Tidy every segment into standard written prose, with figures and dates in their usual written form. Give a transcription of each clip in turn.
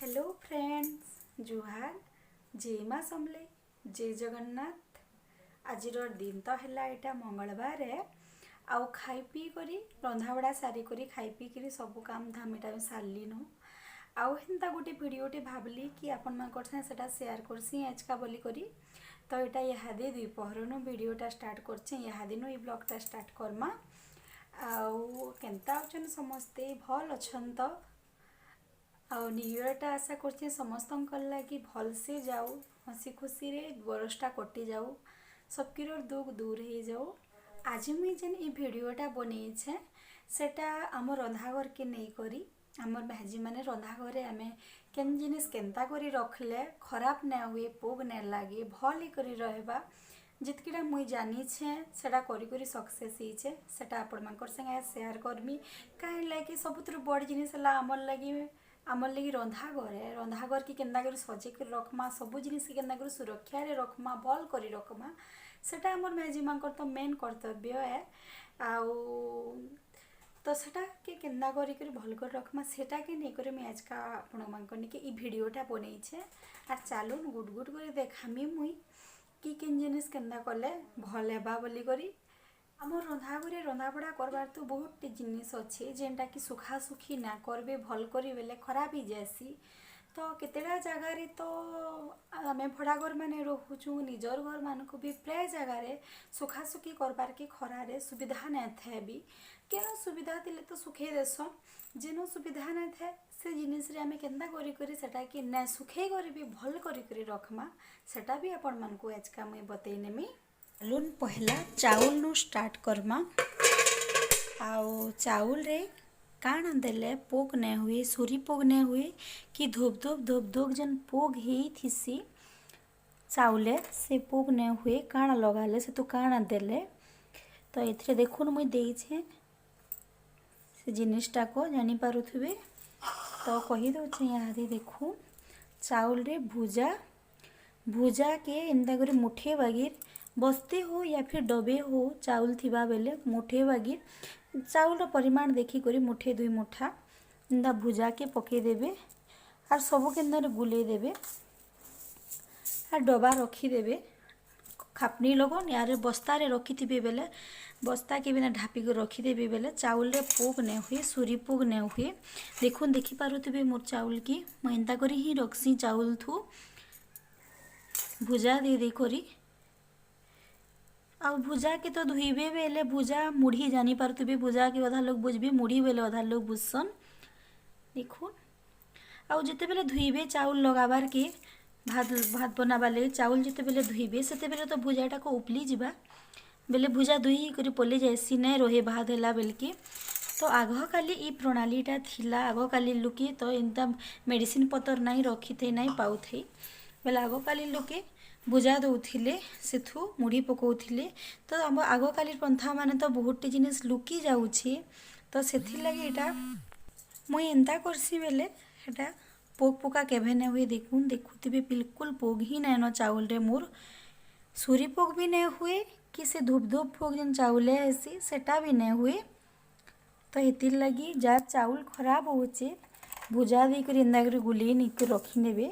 Hello friends जुहार जय माँ समले जय जगन्नाथ। आज दिन तो है यहाँ मंगलवार आउ खाई पी करी रंधा बड़ा सारी करी खाई पी करी सब काम धाम इटा सारलीनु आउ हेन्ता गोटे भिडियोटे भावली कि आपण मानकर सेटा शेयर करसी आजका बोली करी तो यहाँ इहादे दुपहरनु भिडियोटा स्टार्ट करछे इहादिनु ई ब्लॉगटा स्टार्ट करमा आउ केन्ता अछन समस्ते भल अछन तो आउ न्यू इयरटा आशा करछे समस्त लगी भल से जाऊ हसी खुशी रे बरसटा कटि जाऊ सबकिर दुख दूर हो जाऊ। आज मुई जेन ई भिडियोटा बनईछे सेटा आम रंधाघर के नहीं करी आमर भाजी माने रंधाघरे आमे केन जिनिस केन्ता करी रखले खराब ना हुए पोग ना लगे भल करी रहबा जितकीटा मुई जानी छे सेटा करी करी सक्सेस हिचे सेटा आपण मानकर संगे शेयर करमी काहे लागी सबुतर बड़ जिनिस ला आमर लगी रंधाघर की केन्ता करी सजे कर रखमा सब जिनिस के केन्ता करी सुरक्षा रे रखमा भल करी रखमा सेटा आमर मैजी मानकर तो मेन कर्तव्य है आउ तो सेटा के केन्ता करी भल कर रखमा सेटा के नहीं करे मैं आज का आपण मानकर निके ई भिडियोटा बनईछे आर चालुन गुड गुड करे देखामी मुई कि केन जिनिस केन्ता कले भल हेबा बोली करी। आम रंधाघरे रंधाबड़ा करबार तो बहुत जिनिस अच्छे जेनटा कि सुखा सुखी ना करबे भल करी बेले खराब ही जासी तो केतेटा जगार तो आम भड़ा घर माने रोचु निजर घर मान को भी प्राय जगार सुखा सुखी करबार के खरारे सुविधा ना थे भी केन सुविधा दिले तो सुखे देसन जेन सुविधा ना थे से जिनिस रे आमे केन्ता करी करी सेटा कि ना सुखे करी भी भल करी रखमा सेटा भी आपण मान को आज का मुई बतई नेमी। चाउल पहला चाउल नु स्टार्ट करमा आउ चाउल रे काण देले पोक नहीं हुए सुरी पोक नहीं हुए कि धोप धोप जन पोक ही थीसी चाउले से पोक नहीं हुए काण लगाले से तो काण देले तो एथरे देखुन मुई देइछे से जिनिसटा को जानी पारुथबे तो कही दउछे यहाँ देखू चाउल रे भुजा के एंता करे मुठे बागिर बस्ते हो या फिर डबे हो चाउल थिबा बेले मुठे बागिर चाउल परिमाण देखी करी मुठे दुई मुठा एंता भुजा के पके देबे आर सब के गुले देबे आर डबा रखी देबे खापनी लगन यार बस्ता रे रखी थिबे बेले बस्ता के बिना ढापी के रखी देबे बेले चाउल रे पोक नहीं हुए सुरी पोक नहीं हुए देखुन देखी पारुथिबे मोर चाउल की मैं एंता करी ही रखसी चाउल थू भुजा दे करी आ भुजा के तो धुईबे बेले भुजा मुढ़ी जानी पारुथिबे भुजा के अधा लोग बुझबे मुढ़ी बेले अधा लोग बुझसन देखुन आउ जिते बेले धुईबे चाउल लगाबार के भात बनाबार लगे चाउल जिते बेले धुईबे सेते बेले तो भुजाटा को उपली जिबा बेले भुजा धुई करी पली जाएसी नहीं रहे भात हैला बेल के तो आग काली ई प्रणालीटा थिला आग काली लुके तो एंता मेडिसिन पतर नहीं रखी थे नहीं पाऊ थे बेले आग काली लुके भुजा दौले सेथु मुढ़ी पकाउथिले तो आम आग काली पंथा माने तो बहुत जिनिस लुकी जाउछि तो सेथि लगी एटा मुई एंता करसी बेले एटा पोक पोका केभे नहीं हुए देखुन देखुथिबे बिल्कुल पोक ही नहीं न चाउल रे मोर सुरी पोक भी नहीं हुए कि से धूप धूप पोक जन चाउले ऐसी सेटा भी नहीं हुए तो हेतिर लगी जार चाउल खराब होचे भुजा दी कर एंदा कर गुली निक रखी नेबे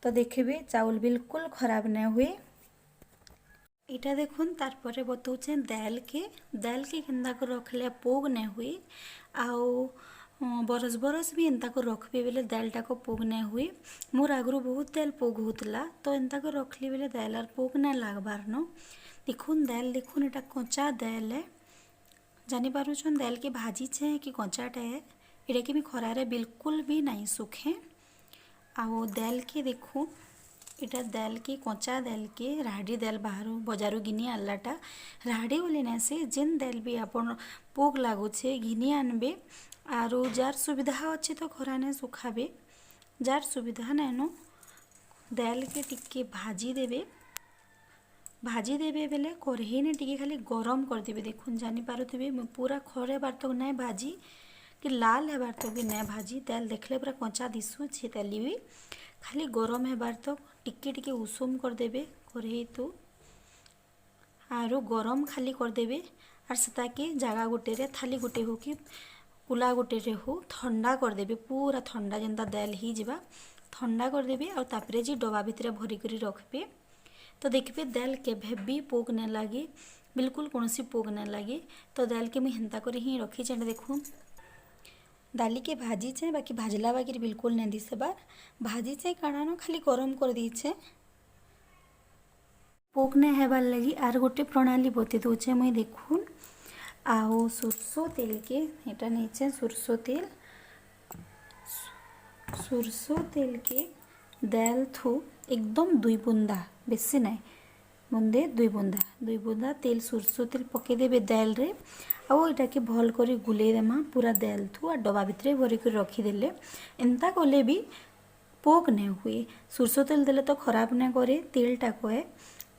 तो देखबे चाउल बिल्कुल खराब नहीं हुए। इटा देखुन तारपरे बतौचे दाल के केन्दा को रखले पोग नहीं हुए आउ बरस भी एंता को रखबे बेले दालटा को पोग नहीं हुए मोर आगरू बहुत दाल पोग होतला तो एंता को रखली बेले दाल आर पोग ना लागबार न देखुन दाल देखुन एटा कच्चा दाल है जानी पारुछन दाल के भाजी छे कि कच्चाटा है एटा के भी खरारे बिल्कुल भी नहीं सुखे आउ दाल के देखो इटा दाल के कच्चा दाल के राहड़ी दाल बाहर बजारू घिनी आनलाटा राहड़ी बोले ना से जेन दाल भी आपन पोक लागुछे घिनी आनबे आरो जार सुविधा अच्छे तो खराने सुखाबे जार सुविधा नहीं नो दाल के टिके भाजी देबे बेले कढ़ई ने टिके खाली गरम कर देबे देखुन जानी पारुथिबे पूरा खरे बार तक नहीं भाजी कि लाल है बार तक भी नहीं भाजी दाल देखले पूरा कच्चा दिशुचे दाली भी खाली गरम है बार तक टिके टिके उषुम कर देबे कढ़ई तो आरो गरम खाली कर देबे आर सेता के जगह गोटे रे थाली गोटे हो कि कुला गोटे रे हो ठंडा कर देबे पूरा ठंडा जेंता दाल ही जिबा ठंडा करदेबी और तापरे जी डबा भितर भरी कर रखबी। तो देखिए दाल केभे भी पोक नहीं लगी, बिल्कुल कौन पोक नहीं लगी। तो दाल के मुझे हेन्ता कर ही रखी देखूँ दाली के भाजी छे बाकी भाजला बाकी बिल्कुल नहीं दिसबार भाजी छे काଣା खाली गरम कर दीछे। पोक नहीं हेबार लगी आर गोटे प्रणाली बते दूचे मुई देखून आओ सोरसो तेल के एटा नहीं सोरसो तेल के दाल थू एकदम 2 बुंदा बेसी नहीं बुंदे 2 बुंदा तेल सोरसो तेल पकईदेवे दाल रे आउ इटा के भल कर गुलेदेमा पूरा दाल थू आ डबा भितर भरी कर रखीदे एंता कले भी पोक नहीं हुए। सोरसो तेल देले तो खराब नहीं करे तेलटा कहे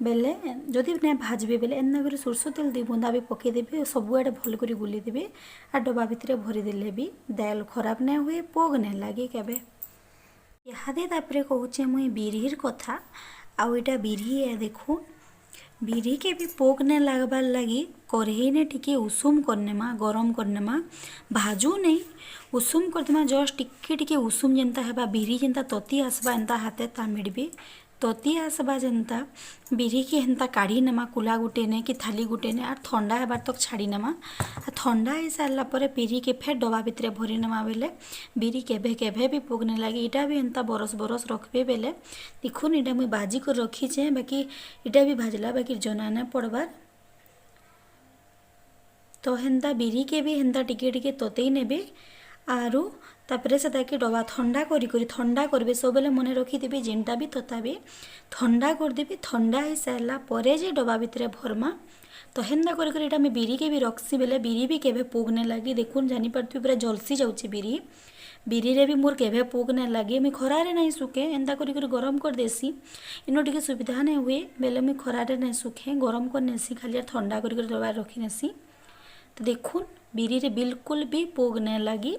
बेले जदि नहीं भाजबे बेले एंता कर सोरसो तेल 2 बुंदा भी पकईदेवे सबुआड़े भल कर गुलीदेवे आ डबा भितर भरीदेले भी दाल खराब नहीं हुए पोक नहीं लगे केबे। इहादे तापरे कहूचे मुई बिरहीर कथा आउ इटा बिरही है देखून बिरही के भी पोक नहीं लगबार लगी कढ़ई ने टिके उषुम करनेमा गरम करनेमा भाजू नहीं उषुम करदेमा जस्ट टिके टिके उषुम जेनता हेबा बिरही जेनता तती आसबा एंता हाथे तामिड़बी तती आसबा जेनता बिरही के हेन्ता काढ़ी नेमा कुला गुटे ने कि थाली गुटे ने आर ठंडा हेबार तक छाड़ी नेमा ठंडा हो सारा पर बिरही के फेर डबा भितर भरी नेमा बेले बिरही केभे केभे भी पोक नहीं लगे। इटा भी एंता बरस बरस रखबे बेले देखुन इटा मुई भाजी कर रखीचे बाकी इटा भी भाजला बाकी जना नहीं पड़बार। तो हेन्ता बिरही के भी हेन्ता टिके टिके ततेई नेबे आरु तापरे से ताकि डबा ठंडा करी ठंडा करबे सब बेले मन रखीदेवी जेनटा भी तताबी ठंडा करदेवी ठंडा हो सारा परे जे डबा भितर भरमा। तो हेन्ता कर बिरी के भी रखसी बेले बिरी भी केभे पोक नहीं लगी देखुन जानी पारथि पूरा जलसी जाऊँगी बिरी रे भी मोर केभे पोक नहीं लगे मुई खरारे नहीं सुखे एंता कर गरम कर देसी इनो टिके सुविधा नहीं हुए बेले मुई खरारे नहीं सुखे गरम कर नेसी खाली ठंडा कर डबा रखी नेसी। तो देखुन बिरी रे बिल्कुल भी पोक नहीं लगी।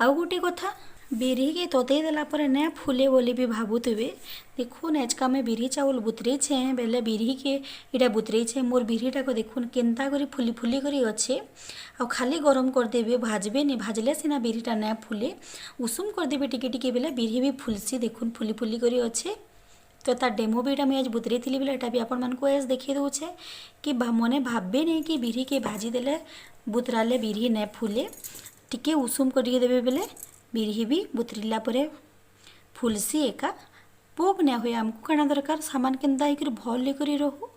आउ गोटे कथा बिरही के ततई देला पर ना फुले बोली भी भावुवे देखुन एजका मैं बिरही चाउल बुतरे छे बेले बिरही के इटा बुतरे छे मोर बिरहीटा को देखुन केन्ता करी फुली फुली करी अच्छे आ खाली गरम करदेवे भाजबे नहीं भाजले सीना बिरहीटा ना फुले उषुम करदेवे टिके टिके बेले बिरही भी फुलसी देखुन फुली फुली करी अच्छे। तो तार डेमो भी मुझे आज बुतरे थी बेले एटा भी आपण मानकु आज देखी दूचे कि मने भाबे नहीं कि बिरही के भाजी देले बुतराले बिरही नहीं फुले टिके उषुम करके देवे बेले बिरही भी बुतरिला परे फुलसी एका पोक नहीं हुए आमको काना दरकार सामान केन्ता कर भल कर रहू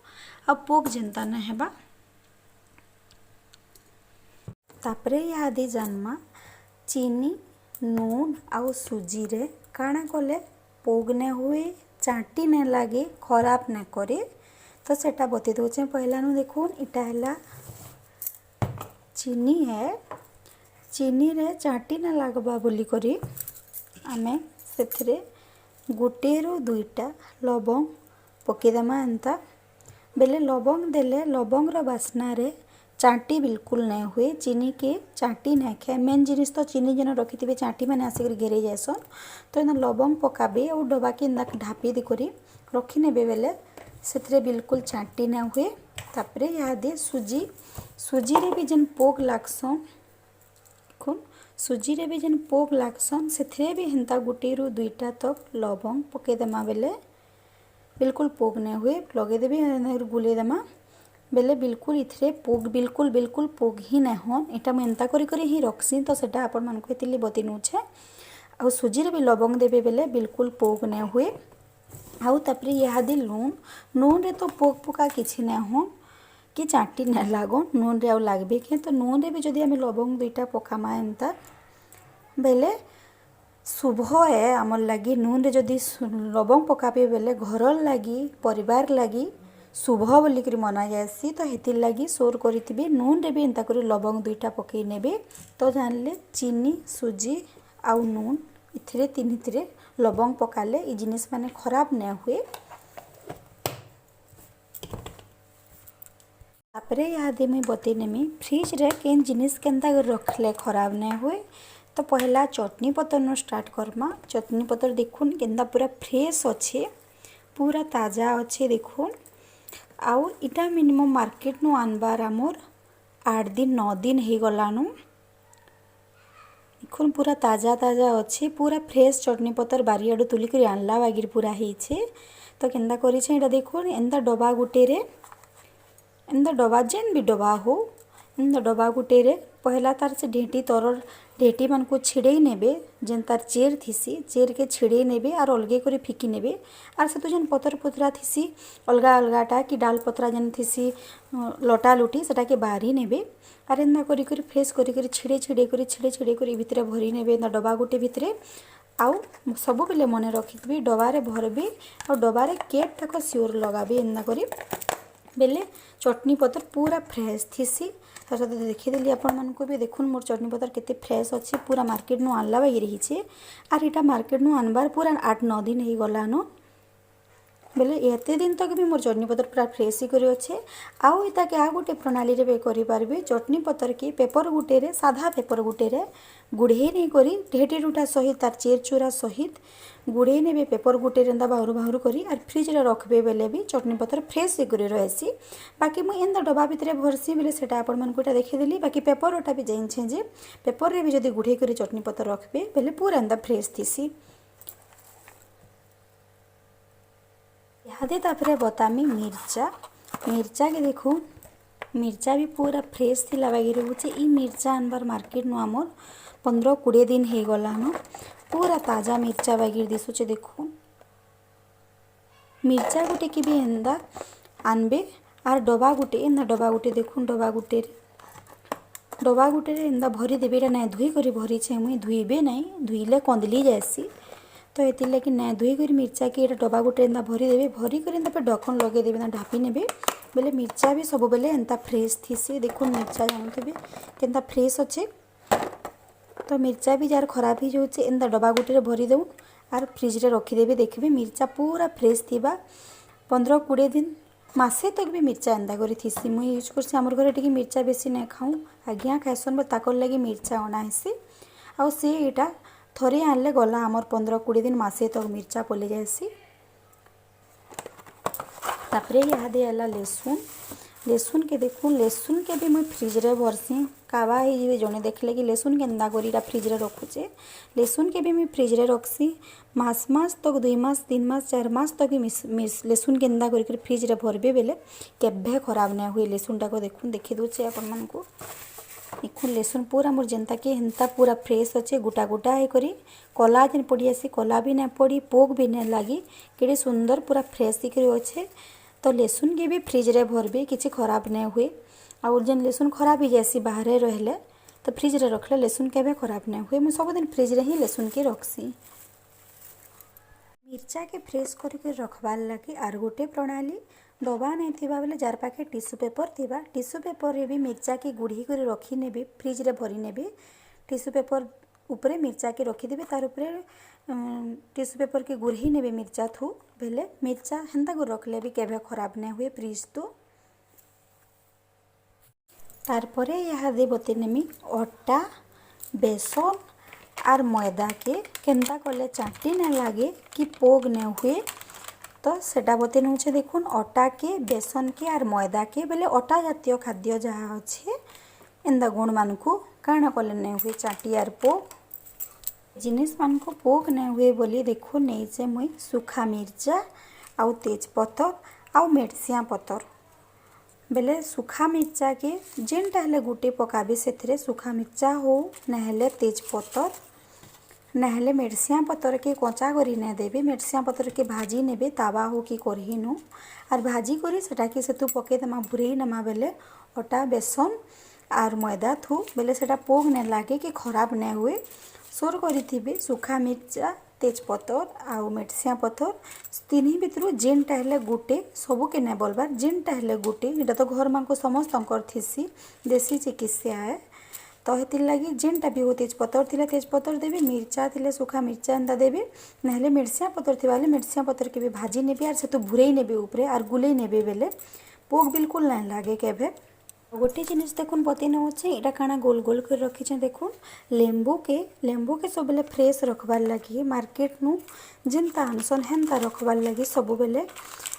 आ पोक जेनता नहीं हेबा। तापरे इहादे जानमा चीनी नून आउ सुजी रे काना कले पोक नहीं हुए चाटी नहीं लगे खराब नहीं करे। तो सेटा बते दूचे पहला नु देखुन इटा हैला चीनी है चीनी रे चाटी ना लगबा बोली करी आमे सेथिरे गोटे रु 2टा लवंग पकेदेमा एंता बेले लवंग देले लवंग रो बास्ना रे चाटी बिल्कुल नहीं हुए चीनी के चाटी नहीं खाए मेन जिनिस तो चीनी जेन रखी चाटी मैंने आसिक घेरे जाएसन। तो एना लवंग पकाबे और डबा के ढापी देकर रखी नेबे बेले से बिल्कुल चाटी नहीं हुए। तापरे इहादे सुजी रे भी जेन पोक लागसन देखुन सुजी रे भी जेन पोक लागसन से भी हेन्ता गोटे रु 2टा तक लवंग पकेदेमा बेले बिल्कुल पोक नहीं हुए लगेदेवी गुलेदेमा बेले बिल्कुल इथरे पोक बिल्कुल पोक ही नहीं हन एटा मैं एंता करी ही रखसी। तो सेटा आपण मानकु एतिली बती नउछे आ सुजी रे भी लवंग देबे बेले बिल्कुल पोक नहीं हुए। आउ तापरे इहादे नून रे तो पोक पोका किछि नहीं हन कि चाटी नहीं लागन नून रे आउ लागबे के तो नून रे भी जदि आमे लवंग 2टा पकामा एंता बेले शुभ है आमर लगी नून रे जदि लवंग पकाबे बेले घर लगी परिवार लगी शुभ बोलिक मना जाएसी। तो हेतिर लगी सोर करी नून रे भी एंता करी लवंग 2टा पकई नेबे। तो जानले चीनी सुजी आउ नून इथिरे तीनिथिरे लवंग पकाले ई जिनिस माने खराब नहीं हुए। तापरे इहादे मुई बतई नेमी फ्रिज रे केन जिनिस केन्ता कर रखले खराब नहीं हुए। तो पहला चटनी पतर नो स्टार्ट करमा चटनी पतर देखुन केन्ता पूरा फ्रेश अच्छे पूरा ताजा अच्छे देखुन आउ इटा मिनिमम मार्केट नु आनबार आमर 8 दिन 9 दिन हो गलानु देखुन पूरा ताजा ताजा अच्छी पूरा फ्रेश चटनी पतर बारियाडू तुलिक आनला बागिर पूरा होइछे। तो केन्दा करिछे एटा देखुन एंता डबा गुटे रे एंता डबा जेन भी डबा हो एंता डबा गुटे रे पहला तार से ढेटी तरर ढेटी मान को छिड़े नेबे जेन तार चेर थीसी चेर के छिड़े नेबे और अलगे करे फिकी नेबे और से तो जेन पतर पतरा थीसी अलगा अलगाटा कि डाल पतरा जेन थीसी लटा लुटी सेटा के बाहरी नेबे और एंता करी करी फ्रेश करी करी छिड़े छिड़े करी भितरे भरी नेबे एंता डबा गुटे भितरे आउ सब बेले मन रखिथबे डबारे भरबे और डबारे केट तक सियोर लगाबे एंता करी बेले चटनी पतर पूरा फ्रेश थीसी। तो देखीदेली आपण मानक भी देखुन मोर चटनी पतर केते फ्रेश अच्छी पूरा मार्केट नु आनला बागी रही आर इटा मार्केट नु आनबार पूरा 8-9 दिन हो गलानो बेले एते दिन तक भी मोर चटनी पतर पूरा फ्रेश ही करी अच्छे। आउ इता के आ गोटे प्रणाली रे करि पारबे चटनी पतर के पेपर गुटे रे साधा पेपर गुटे रे गुड़े नहीं करी ढेटी डुटा सहित तार चेर चूरा सहित गुड़े नेबे पेपर गुटे रे बाहर बाहर करी और फ्रिज रे रखबे बेले भी चटनी पतर फ्रेश ही करी रहसी। बाकी मुई एंता डबा भितरे भरसी बेले सेटा आपण मानकु एटा देखि देली बाकी पेपर ओटा भी जाइछे जे पेपर रे भी जदी गुड़े करी चटनी पतर रखबे बेले पूरा एंता फ्रेश थीसी। इहादे तापरे बतामी मिर्चा के देखो मिर्चा भी पूरा फ्रेश थिला बागी रहूचे। ई मिर्चा आनबार मार्केट नु आमर 15-20 दिन हो गलानो पूरा ताजा मिर्चा बागी दिसुचे। देखो मिर्चा गुटे की भी एंदा आनबे आर डबा गुटे देखुन डबा गुटे रे एंदा भरी देबे ना धुई करी भरी छे मुई धुईबे नहीं धुईले कंदली जासी तो ये लगे ना धुई कर मिर्चा के डबा गुटे एंता भरी देबे भरी कर एंता पे ढक्कन लगे देबे ना ढापी नेबे बेले मिर्चा भी सब बेले एंता फ्रेश थीसी। देखो मिर्चा जानते केंता फ्रेश अच्छे तो मिर्चा भी जार खराब ही जाऊे एंता डबा गुटे रे भरी दऊँ आर फ्रिज रे रखीदेवे देखबे मिर्चा पूरा फ्रेश थिबा 15-20 दिन मासे तक भी मिर्चा एंता करी थीसी। मुई यूज करसी हमर घरे टिके मिर्चा बेसी नहीं खाऊँ आज्ञा खाइसन बट ताकर लगी मिर्चा अना हेसी आउ से एटा थरे आनले गला आमर 15-20 दिन मासे तक मिर्चा पले जाएसी। तापरे इहादे आला लेसुन के देखून लेसुन के भी मुई फ्रिज रे भरसी काबा ही जने देखले कि लेसुन केंदा करीरा फ्रिज रे रखुचे लेसुन के भी मुई फ्रिज रे रखसी मास तक 2 मास 3 मास 4 मास तक लेसुन केंदा करी फ्रिज रे भरबे बेले केभे खराब नहीं हुए। लेसुन टा को देखुन देखि दूचे आपण मानकु देखुन लेसुन पूरा मोर जेंता के हेंता पूरा फ्रेश अच्छे गोटा गोटा है करी कला जेन पड़ी आसी कला भी नहीं पड़ी पोक भी नहीं लगी केड़े सुंदर पूरा फ्रेश ही अच्छे। तो लेसुन के भी फ्रिज रे भरबे किसी खराब नहीं हुए और जेन लेसुन खराब ही जासी बाहर रहले तो फ्रिज रे रखले लेसुन के भी खराब नहीं हुए मैं सब दिन फ्रिज रे ही लेसुन के रखसी। मिर्चा के फ्रेश करके रखबार लगे आर गोटे प्रणाली डबा नहीं थिबा बेले जार पाखे टिश्यू पेपर थिबा टिश्यू पेपर रे भी मिर्चा के गुड़ी कर रखी नेबे फ्रिज रे भरी नेबे टिश्यू पेपर ऊपर मिर्चा के रखी देबे तार ऊपर टिश्यू पेपर के गुरही नेबे मिर्चा थू बेले मिर्चा हेंता कर रखले भी केबे खराब नहीं हुए फ्रिज तो। तार परे यहाँ दे बते नेमी अटा बेसन आर मैदा के केंता कले चाटी नहीं लगे कि पोग नहीं हुए तो सेटा बते नौचे देखुन अटा के बेसन के आर मैदा के बेले अटा जातीय खाद्य जहाँ अच्छे एंदा गुण मान को काଣା कले नहीं हुए चाटी आर पोग जिनिस मान को पोग नहीं हुए बोली देखो नहीं से मुई सुखा मिर्चा आउ तेज पत्तर आउ मेडसिया पत्तर बेले सुखा मिर्चा के जेनटा हेले गुटे पकाबे से सुखा मिर्चा हो नहेले तेज पत्तर नहेले मेडसिया पतर के कचा करी नहीं देबे मेडसिया पतर के भाजी नेबे तावा हो कि करही नु आर भाजी करी सेटा के सेतु पके दमा भुरेई नमा बेले अटा बेसन आर मैदा थू बेले सेटा पोग नहीं लागे कि खराब नहीं हुए सोर करी थिबे सुखा मिर्चा तेज पत्तर आउ मेडसिया पत्तर तीन भितर जेनटा हेले गुटे सबू के नहीं बोलबार जेनटा हेले गुटे एटा तो घर मान को समस्त थीसी देसी चिकित्सा है तो हेति लगी जेनटा भी हो तेज पत्तर देबे मिर्चा थिले सुखा मिर्चा एंता देबे नहले मेडसिया पत्तर थिबा बेले मेडसिया पत्तर के भी भाजी नेबे आर से तो भुरेई नेबे ऊपरे आर गुले नेबे बेले पोक बिल्कुल नहीं लागे केभे। गोटे जिनिस देखुन बती नौचे यहाँ काଣା गोल गोल कर रखी देखुन लेंबू के सब बेले फ्रेश रखबार लगी मार्केट नु जिनता आनसन हेन्ता रखबार लगी सब बेले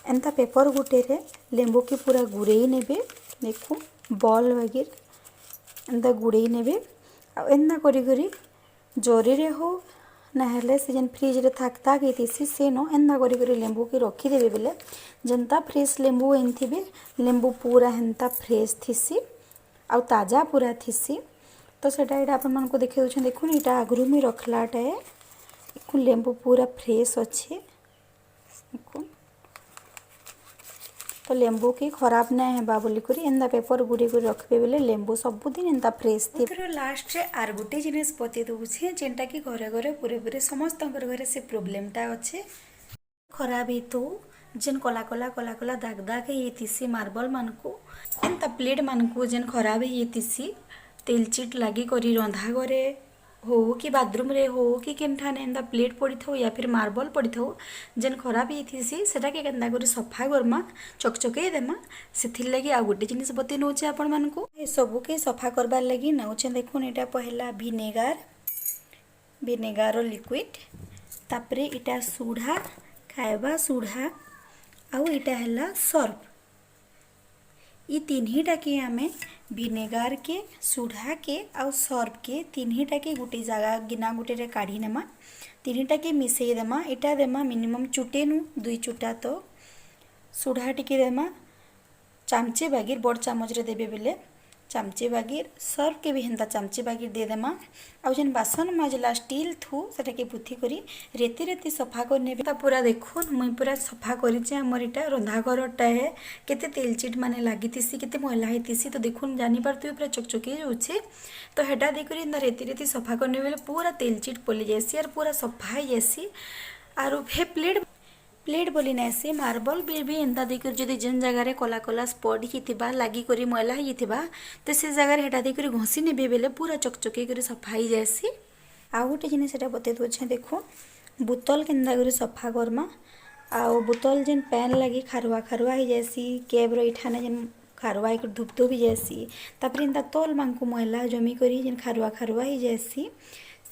एंता पेपर गुटे रे लेंबू के पूरा गुड़े नेबे देखुन बॉल वगैरह एंता गुड़े नेबे एंता करी करी जरी रे हो नाहेले से जेन फ्रिज रे थाकता गईसी से न एंदा करी लेंबू के रखीदेवे बेले जेनता फ्रेश लेंबू एनथिबे लेंबू पूरा हेन्ता फ्रेश थिसी आउ ताजा पूरा थिसी। तो सेटा एटा आपन मन को देखै दउछन देखुन एटा आगरु में रखलाटा है लेंबू पूरा फ्रेश अच्छे देखुन। तो लेंबू के खराब ना हेबा बोली करी एंदा पेपर गुड़ी कर रखबे बेले लेंबू सबुदिन एंता फ्रेश थी। फिर लास्ट रे आर गुटे जिनिस बते दउछे जेनटा कि घरे घरे पूरे पूरे समस्त घरे से प्रोब्लेमटा अच्छे खराब ही तो जेन कला कला कला कला दाग दाग हेतिसी मार्बल मानकू एंता प्लेट मानकू जेन खराब हेतिसी तेल चिट लगी करी रंधा घरे हो कि बाथरूम रे हो कि केनठाने एंता प्लेट पड़ी थो या फिर मार्बल पड़ी थो जेन खराब हेतिसी सेटा के केंदा करी सफा करमा चकचके देमा सेथिर लगी आ गुटे जिनिस बते नउचे आपण मानकू ए सबु के सफा करबार लगी नउचे देखुन एटा पहला विनेगार लिक्विड तापरे इटा सुढ़ा खाइबा सुढ़ा आउ इटा हैला सर्फ ये तीनहीटा के आमे विनेगार के सुढ़ा के आउ सर्फ के तीनहीटा के गुटे जगह गिना गुटे रे काढ़ी नेमा तीनहीटा के मिसई देमा इटा देमा मिनिमम चुटे नु 2 चुटा तो सुढ़ा टिके देमा चामचे बागिर बड़ चामच रे देबे बेले चामचे बागिर सर्फ के भी हेन्ता चामचे बागिर दे देमा आउ जेन बासन माजला स्टील थू सेटा के बुथी करी रेती रेती सफा कर नेबे। ता पूरा देखुन मुई पूरा सफा करिचे हमर इटा रंधा घरटा है केते तेल चिट माने लागितिसी केते मैला हेतिसी तो देखुन जानि पारतु पूरा चकचके जाउछे। तो हेटा दे करी रेती रेती सफा करने बेले पूरा तेल चिट पली जायसी और पूरा सफा हो जायसी आरो फे प्लेट बोली नासी मार्बल भी एंता देकर जदि जेन जगह रे कला कला स्पॉट हिथिबा लागी करी मैला हिथिबा तो से जगह रे हेटा देकर घसी नेबे बेले पूरा चकचके करी सफा हो जायसी। आ गोटे जिनिस सेटा बते दउछे देखो बोतल केंदा करी सफा करमा आउ बोतल जेन पैन लगी खारुआ खारुआ हो जायसी केब रो इठाने जेन खारुआ कर धुप धुप जायसी तापर एंता तोल मांकू मैला जमी करी जेन खारुआ खारुआ हो जायसी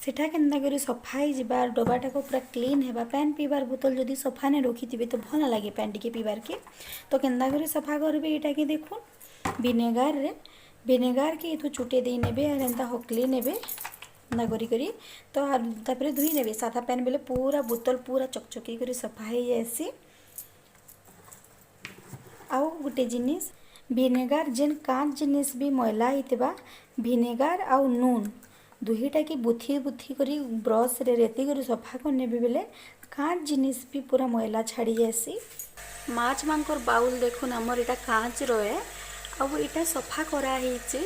सेटा केंदा करी सफा ही जिबार डबाटा को पूरा क्लीन हेबा पैन पीबार बोतल जदि सफा ने रखिथिबे तो भल लागे पैन टिके पीबार के। तो केंदा करी सफा करबे एटा के देखुन विनेगार के इथु चुटे दे नेबे और एंता हकली नेबे ना करी तो तापरे धुई नेबे सादा पैन बेले पूरा बोतल पूरा चकचकी करी सफा हो जायसी। आउ गुटे जिनिस विनेगार जेन कांच जिनिस भी मैला हितबा विनेगार आउ नून दुहीटा की बुथी बुथी करी ब्रश रे रेती करी सफा करने बेले कांच जिनिस भी पूरा मैला छाड़ी जायसी। माछ मांकर बाउल देखुन हमर इटा कांच रहे अब इटा सफा करा हेचे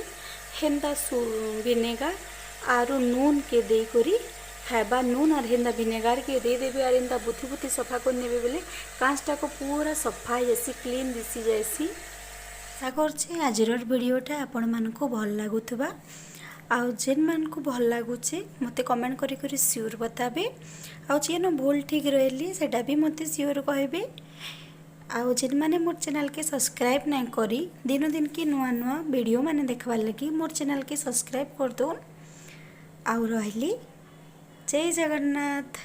हेंदा विनेगार आरु नून के दे करी खाइबा नून और हेंदा विनेगार के दे देबे और एंदा बुथी बुथी सफा करने बेले कांचटा को पूरा सफा जैसी क्लीन दिसी जायसी। आशा करछे आजिर वीडियोटा आपण मानकु भल लागुथबा आउ जेन मान को भल लगुचे मते कमेंट करी करी सियोर बताबे आउ जेन भूल ठीक रहली सेटा भी मते सियोर कहबे आउ जेन माने मोर चैनल के सब्सक्राइब नहीं करी दिन दिन की नुआ नुआ वीडियो माने देखबार लगी मोर चैनल के सब्सक्राइब कर दो आउ रहली जय जगन्नाथ।